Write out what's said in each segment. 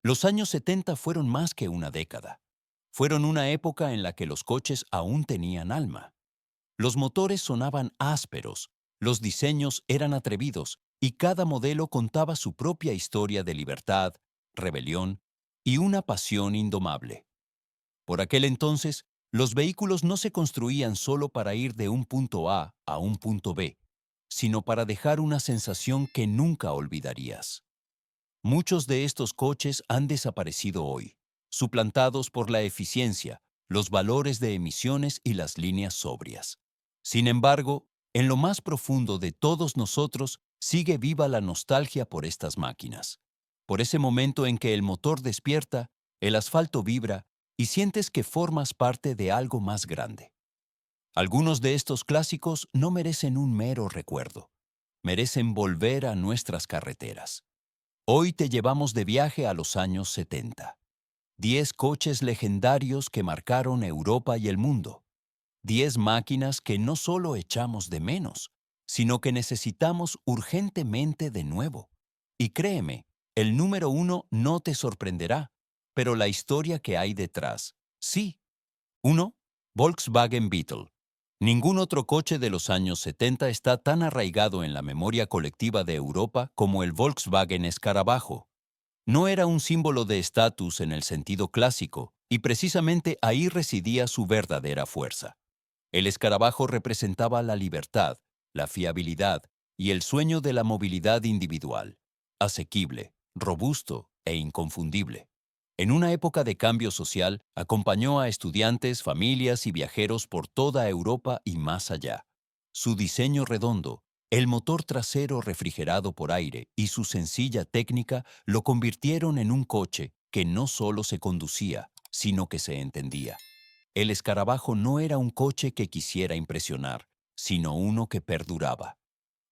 Los años 70 fueron más que una década. Fueron una época en la que los coches aún tenían alma. Los motores sonaban ásperos, los diseños eran atrevidos y cada modelo contaba su propia historia de libertad, rebelión y una pasión indomable. Por aquel entonces, los vehículos no se construían solo para ir de un punto a un punto B, sino para dejar una sensación que nunca olvidarías. Muchos de estos coches han desaparecido hoy, suplantados por la eficiencia, los valores de emisiones y las líneas sobrias. Sin embargo, en lo más profundo de todos nosotros sigue viva la nostalgia por estas máquinas. Por ese momento en que el motor despierta, el asfalto vibra y sientes que formas parte de algo más grande. Algunos de estos clásicos no merecen un mero recuerdo, merecen volver a nuestras carreteras. Hoy te llevamos de viaje a los años 70. 10 coches legendarios que marcaron Europa y el mundo. 10 máquinas que no solo echamos de menos, sino que necesitamos urgentemente de nuevo. Y créeme, el número uno no te sorprenderá, pero la historia que hay detrás, sí. Uno, Volkswagen Beetle. Ningún otro coche de los años 70 está tan arraigado en la memoria colectiva de Europa como el Volkswagen Escarabajo. No era un símbolo de estatus en el sentido clásico, y precisamente ahí residía su verdadera fuerza. El escarabajo representaba la libertad, la fiabilidad y el sueño de la movilidad individual, asequible, robusto e inconfundible. En una época de cambio social, acompañó a estudiantes, familias y viajeros por toda Europa y más allá. Su diseño redondo, el motor trasero refrigerado por aire y su sencilla técnica lo convirtieron en un coche que no solo se conducía, sino que se entendía. El escarabajo no era un coche que quisiera impresionar, sino uno que perduraba.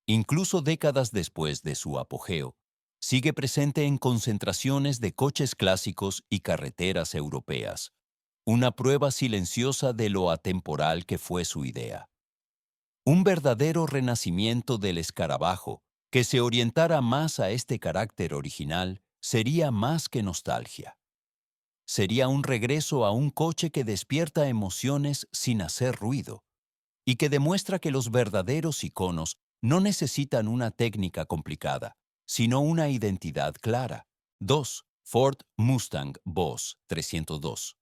Incluso décadas después de su apogeo, sigue presente en concentraciones de coches clásicos y carreteras europeas, una prueba silenciosa de lo atemporal que fue su idea. Un verdadero renacimiento del escarabajo, que se orientara más a este carácter original, sería más que nostalgia. Sería un regreso a un coche que despierta emociones sin hacer ruido y que demuestra que los verdaderos iconos no necesitan una técnica complicada, sino una identidad clara. 2. Ford Mustang Boss 302.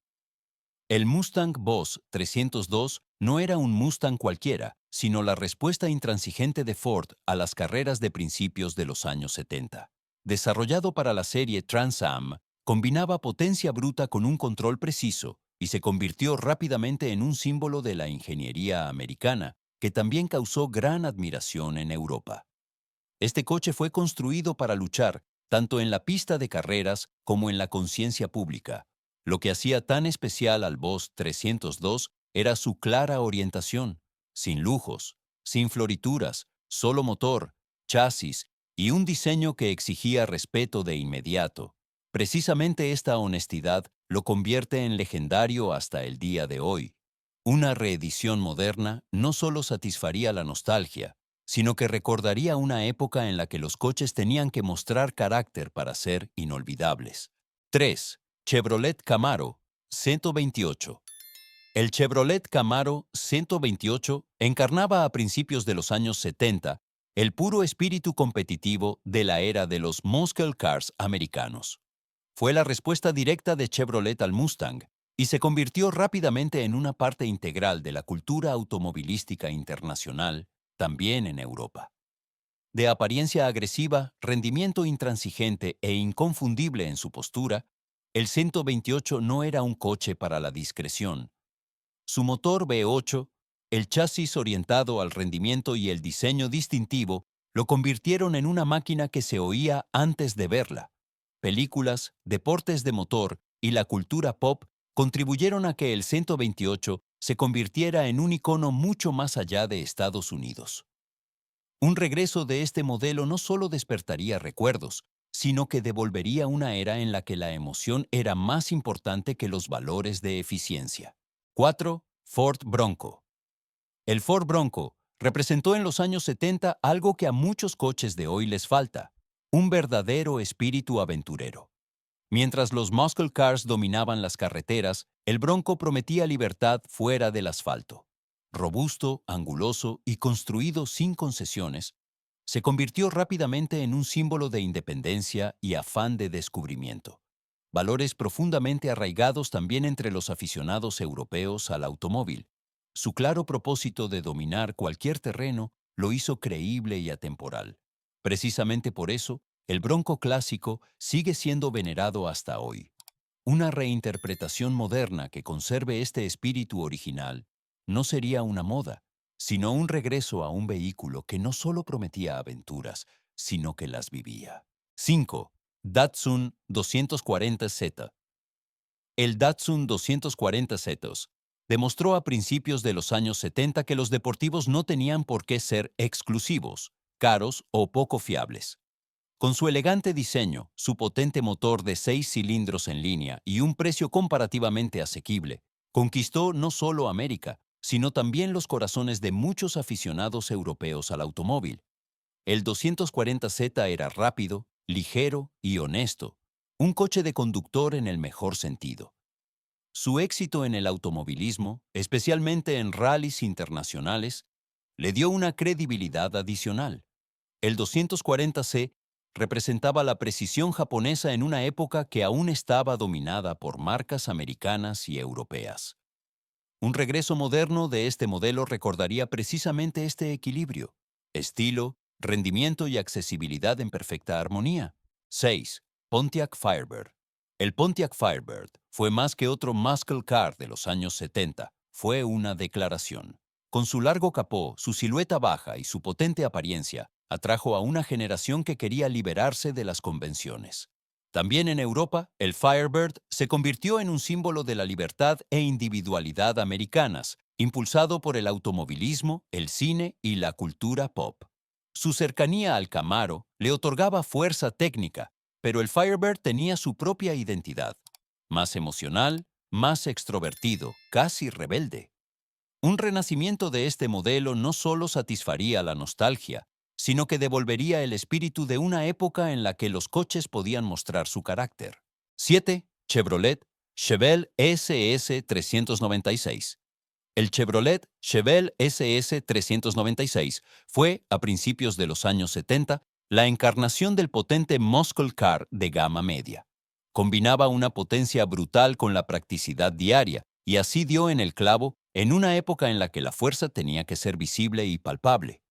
El Mustang Boss 302 no era un Mustang cualquiera, sino la respuesta intransigente de Ford a las carreras de principios de los años 70. Desarrollado para la serie Trans Am, combinaba potencia bruta con un control preciso y se convirtió rápidamente en un símbolo de la ingeniería americana, que también causó gran admiración en Europa. Este coche fue construido para luchar tanto en la pista de carreras como en la conciencia pública. Lo que hacía tan especial al Boss 302 era su clara orientación, sin lujos, sin florituras, solo motor, chasis y un diseño que exigía respeto de inmediato. Precisamente esta honestidad lo convierte en legendario hasta el día de hoy. Una reedición moderna no solo satisfaría la nostalgia, sino que recordaría una época en la que los coches tenían que mostrar carácter para ser inolvidables. 3. Chevrolet Camaro 128. El Chevrolet Camaro 128 encarnaba a principios de los años 70 el puro espíritu competitivo de la era de los muscle cars americanos. Fue la respuesta directa de Chevrolet al Mustang y se convirtió rápidamente en una parte integral de la cultura automovilística internacional, también en Europa. De apariencia agresiva, rendimiento intransigente e inconfundible en su postura, el 128 no era un coche para la discreción. Su motor V8, el chasis orientado al rendimiento y el diseño distintivo lo convirtieron en una máquina que se oía antes de verla. Películas, deportes de motor y la cultura pop contribuyeron a que el 128 se convirtiera en un icono mucho más allá de Estados Unidos. Un regreso de este modelo no solo despertaría recuerdos, sino que devolvería una era en la que la emoción era más importante que los valores de eficiencia. 4. Ford Bronco. El Ford Bronco representó en los años 70 algo que a muchos coches de hoy les falta: un verdadero espíritu aventurero. Mientras los muscle cars dominaban las carreteras, el Bronco prometía libertad fuera del asfalto. Robusto, anguloso y construido sin concesiones, se convirtió rápidamente en un símbolo de independencia y afán de descubrimiento. Valores profundamente arraigados también entre los aficionados europeos al automóvil. Su claro propósito de dominar cualquier terreno lo hizo creíble y atemporal. Precisamente por eso, el Bronco clásico sigue siendo venerado hasta hoy. Una reinterpretación moderna que conserve este espíritu original no sería una moda, sino un regreso a un vehículo que no solo prometía aventuras, sino que las vivía. 5. Datsun 240Z. El Datsun 240Z demostró a principios de los años 70 que los deportivos no tenían por qué ser exclusivos, caros o poco fiables. Con su elegante diseño, su potente motor de 6 cilindros en línea y un precio comparativamente asequible, conquistó no solo América, sino también los corazones de muchos aficionados europeos al automóvil. El 240Z era rápido, ligero y honesto, un coche de conductor en el mejor sentido. Su éxito en el automovilismo, especialmente en rallies internacionales, le dio una credibilidad adicional. El 240C representaba la precisión japonesa en una época que aún estaba dominada por marcas americanas y europeas. Un regreso moderno de este modelo recordaría precisamente este equilibrio: estilo, rendimiento y accesibilidad en perfecta armonía. 6. Pontiac Firebird. El Pontiac Firebird fue más que otro muscle car de los años 70, fue una declaración. Con su largo capó, su silueta baja y su potente apariencia, atrajo a una generación que quería liberarse de las convenciones. También en Europa, el Firebird se convirtió en un símbolo de la libertad e individualidad americanas, impulsado por el automovilismo, el cine y la cultura pop. Su cercanía al Camaro le otorgaba fuerza técnica, pero el Firebird tenía su propia identidad, más emocional, más extrovertido, casi rebelde. Un renacimiento de este modelo no solo satisfaría la nostalgia, sino que devolvería el espíritu de una época en la que los coches podían mostrar su carácter. 7. Chevrolet SS 396. El Chevrolet SS 396 fue, a principios de los años 70, la encarnación del potente muscle car de gama media. Combinaba una potencia brutal con la practicidad diaria, y así dio en el clavo en una época en la que la fuerza tenía que ser visible y palpable.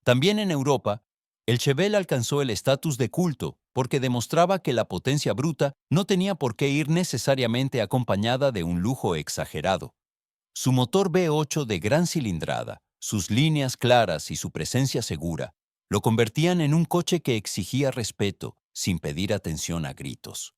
También en Europa, el Chevelle alcanzó el estatus de culto porque demostraba que la potencia bruta no tenía por qué ir necesariamente acompañada de un lujo exagerado. Su motor V8 de gran cilindrada, sus líneas claras y su presencia segura lo convertían en un coche que exigía respeto sin pedir atención a gritos.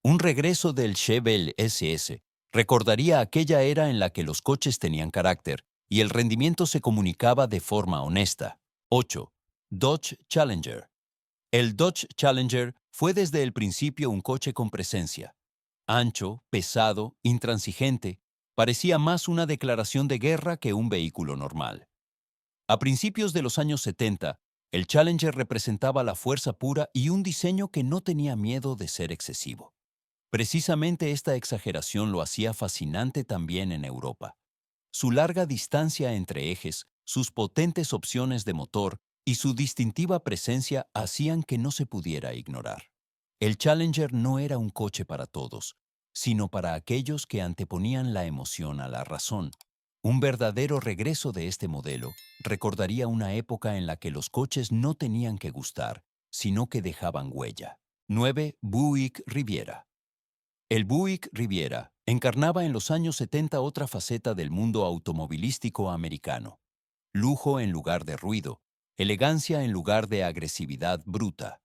Un regreso del Chevelle SS recordaría aquella era en la que los coches tenían carácter y el rendimiento se comunicaba de forma honesta. 8. Dodge Challenger. El Dodge Challenger fue desde el principio un coche con presencia. Ancho, pesado, intransigente, parecía más una declaración de guerra que un vehículo normal. A principios de los años 70, el Challenger representaba la fuerza pura y un diseño que no tenía miedo de ser excesivo. Precisamente esta exageración lo hacía fascinante también en Europa. Su larga distancia entre ejes, sus potentes opciones de motor y su distintiva presencia hacían que no se pudiera ignorar. El Challenger no era un coche para todos, sino para aquellos que anteponían la emoción a la razón. Un verdadero regreso de este modelo recordaría una época en la que los coches no tenían que gustar, sino que dejaban huella. 9. Buick Riviera. El Buick Riviera encarnaba en los años 70 otra faceta del mundo automovilístico americano. Lujo en lugar de ruido, elegancia en lugar de agresividad bruta.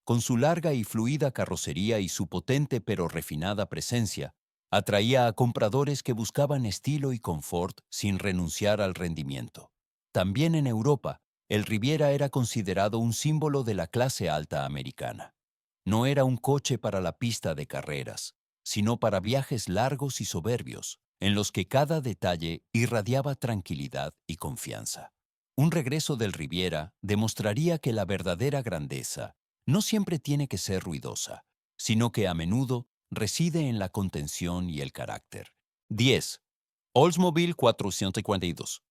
Con su larga y fluida carrocería y su potente pero refinada presencia, atraía a compradores que buscaban estilo y confort sin renunciar al rendimiento. También en Europa, el Riviera era considerado un símbolo de la clase alta americana. No era un coche para la pista de carreras, sino para viajes largos y soberbios, en los que cada detalle irradiaba tranquilidad y confianza. Un regreso del Riviera demostraría que la verdadera grandeza no siempre tiene que ser ruidosa, sino que a menudo reside en la contención y el carácter. 10. Oldsmobile 442.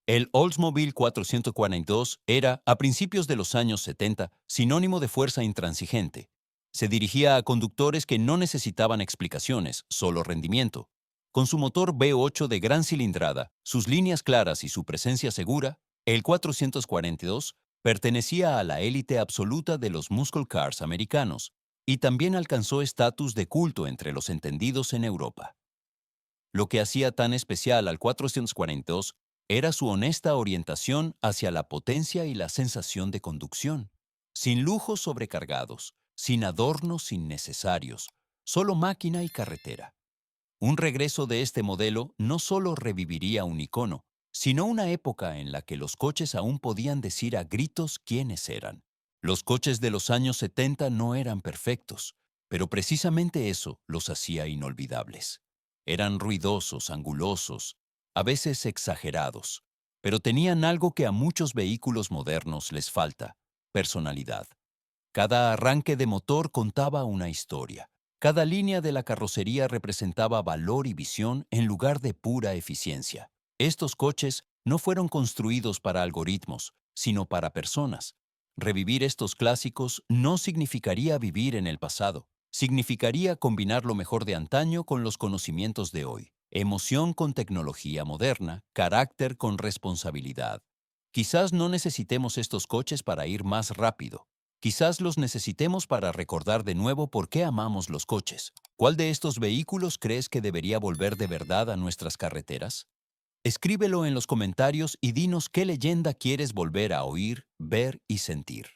El Oldsmobile 442 era, a principios de los años 70, sinónimo de fuerza intransigente. Se dirigía a conductores que no necesitaban explicaciones, solo rendimiento. Con su motor V8 de gran cilindrada, sus líneas claras y su presencia segura, el 442 pertenecía a la élite absoluta de los muscle cars americanos y también alcanzó estatus de culto entre los entendidos en Europa. Lo que hacía tan especial al 442 era su honesta orientación hacia la potencia y la sensación de conducción. Sin lujos sobrecargados, sin adornos innecesarios, solo máquina y carretera. Un regreso de este modelo no solo reviviría un icono, sino una época en la que los coches aún podían decir a gritos quiénes eran. Los coches de los años 70 no eran perfectos, pero precisamente eso los hacía inolvidables. Eran ruidosos, angulosos, a veces exagerados, pero tenían algo que a muchos vehículos modernos les falta: personalidad. Cada arranque de motor contaba una historia. Cada línea de la carrocería representaba valor y visión en lugar de pura eficiencia. Estos coches no fueron construidos para algoritmos, sino para personas. Revivir estos clásicos no significaría vivir en el pasado. Significaría combinar lo mejor de antaño con los conocimientos de hoy. Emoción con tecnología moderna, carácter con responsabilidad. Quizás no necesitemos estos coches para ir más rápido. Quizás los necesitemos para recordar de nuevo por qué amamos los coches. ¿Cuál de estos vehículos crees que debería volver de verdad a nuestras carreteras? Escríbelo en los comentarios y dinos qué leyenda quieres volver a oír, ver y sentir.